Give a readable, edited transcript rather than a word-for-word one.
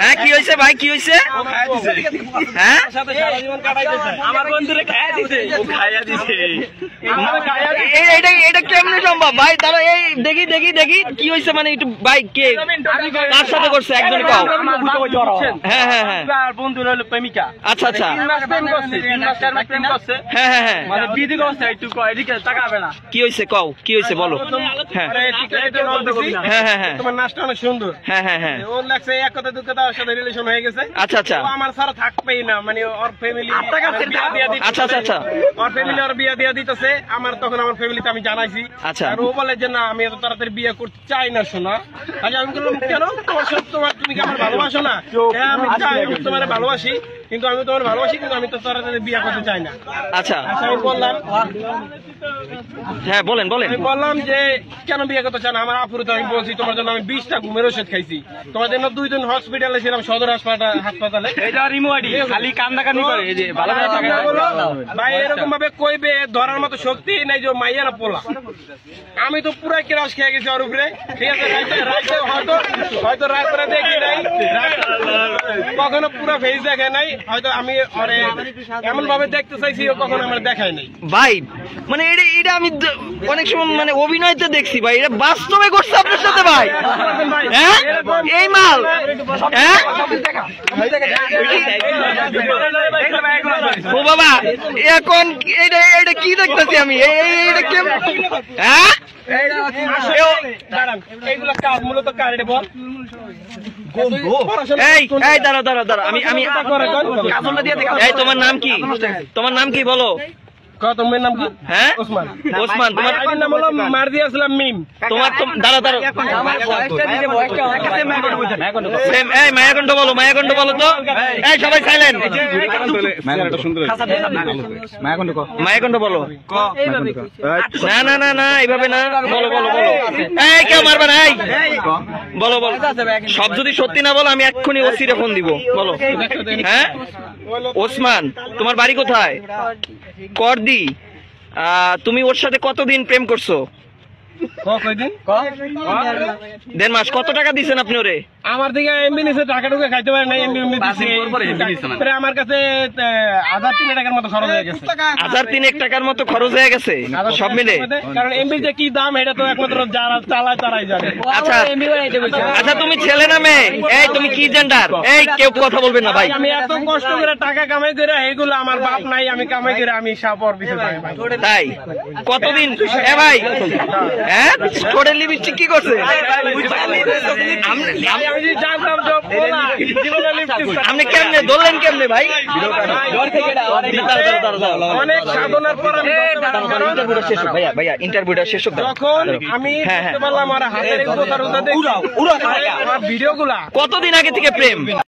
হ্যাঁ কি হয়েছে ভাই, কি হয়েছে? হ্যাঁ আমার বন্ধুরে খাইয়া দিছে, এটা কেমনে সম্ভব ভাই? তারা এই দেখি দেখি দেখি কি হয়েছে, মানে একটু ভাই কে কার সাথে করছে একজন কাও? হ্যাঁ হ্যাঁ হ্যাঁ বন্ধুর হলো প্রেমিকা। আচ্ছা আচ্ছা 3 মাস প্রেম করছে, 3 মাস প্রেম করছে। হ্যাঁ হ্যাঁ হ্যাঁ মানে বিধি করছে, একটু এদিকে তাকাবে না। কি হয়েছে কও, কি হয়েছে বলো? হ্যাঁ হ্যাঁ হ্যাঁ হ্যাঁ তোমার নাচটা অনেক সুন্দর। হ্যাঁ হ্যাঁ হ্যাঁ ওর লাগছে এক কথা দুই কথা ওর সাথে রিলেশন হয়ে গেছে। আচ্ছা আচ্ছা ও আমার ছাড়া থাকবেই না, মানে ওর ফ্যামিলি আচ্ছা আচ্ছা আচ্ছা ওর ফ্যামিলি ওর বিয়ে দিয়ে দিতেছে। আমার তখন আমার ফ্যামিলিতে আমি জানাইছি। আচ্ছা। আর ও বলে যে না আমি এত তাড়াতাড়ি বিয়ে করতে চাই না শোনা। আচ্ছা আমি বললাম কেন, তোমার সাথে তুমি কি আমার ভালোবাসো না? হ্যাঁ আমি চাই, আমি তোমার ভালোবাসি, কিন্তু আমি তোমার ভালোবাসি, কিন্তু আমি তো তাড়াতাড়ি বিয়ে করতে চাই না। আচ্ছা আমি বললাম, হ্যাঁ বলেন বলেন। আমি বললাম যে কেন বিয়ে করতে চান? আমার আপুরে তো আমি বলছি তোমার জন্য আমি 20টা ঘুমের ওষুধ খাইছি, তোমার জন্য 2 দিন হসপিটালে ছিলাম, সদর হাসপাতালে। খালি কান্দাকানি করে এই যে ভালো ভাই এরকম ভাবে কইবে, ধরার মতো শক্তি নাই যে মাইয়া না পোলা। আমি তো পুরো ক্রাশ খেয়ে গেছি ওর উপরে। ঠিক আছে, রাইতে হয়তো রাত্রে দেখি নাই, কখনো পুরো ফেস দেখে নাই, হয়তো আমি এমন ভাবে দেখতে চাইছি ও কখনো আমার দেখায় নাই। ভাই মানে এটা আমি অনেক সময় মানে অভিনয়তে দেখছি ভাই, এটা বাস্তবে করছে আপনার সাথে ভাই? হ্যাঁ এই মাল, হ্যাঁ ও বাবা এখন এটা কি দেখতেছি আমি? এইটা কেমন? হ্যাঁ এইগুলা কাজ মূলত কার এটা বল? এই দাঁড়াও দাঁড়াও দাঁড়াও, আমি এই তোমার নাম কি? তোমার নাম কি বলো? তোমার নাম কি? হ্যাঁ ওসমান। ওসমান। তোমার নাম হলো মারদি আসলাম মিম। তোমার দাঁড়াও দাঁড়াও, এই মায়াকণ্ঠ বলো, মায়াকণ্ঠ বলো তো। এই সবাই সাইলেন্ট, মায়াকণ্ঠ বলো। না না না না এইভাবে না, বলো বলো বলো। এই কেউ মারবে না, এই বলো বলো। সব যদি সত্যি না বলো আমি এক্ষুনি ওসিরে ফোন দিব, বলো। হ্যাঁ ওসমান, তোমার বাড়ি কোথায়? করদি। তুমি ওর সাথে কতদিন প্রেম করছো? 1.5 মাস। কত টাকা দিচ্ছেন আপনি ওরে? আমার দিকে এমবি নিচে টাকা ঢুকে খাইতে পারে না, আমার কাছে 1003 টাকার মতো খরচ হয়ে গেছে। 1003 টাকার মতো খরচ হয়ে গেছে সব মিলে? কারণ এমবি যে কি দাম এটা তো একমাত্র যারা চালায় তারাই জানে। আচ্ছা আচ্ছা তুমি ছেলে না মেয়ে? এই তুমি কি জেন্ডার? এই কেউ কথা বলবেন না ভাই। আমি এত কষ্ট করে টাকা কামাই করে এগুলো আমার বাপ নাই, আমি কামাই করে আমি সাপর পিছে যাই। তাই কতদিন? এ ভাই হ্যাঁ ঠোঁটের লিপস্টিক কি করছে? আপনি কেমনে ধরলেন কেমনে ভাই? ভাইয়া ভাইয়া ইন্টারভিউটা শেষ হোক। যখন আমি ভিডিও গুলা কতদিন আগে থেকে প্রেম?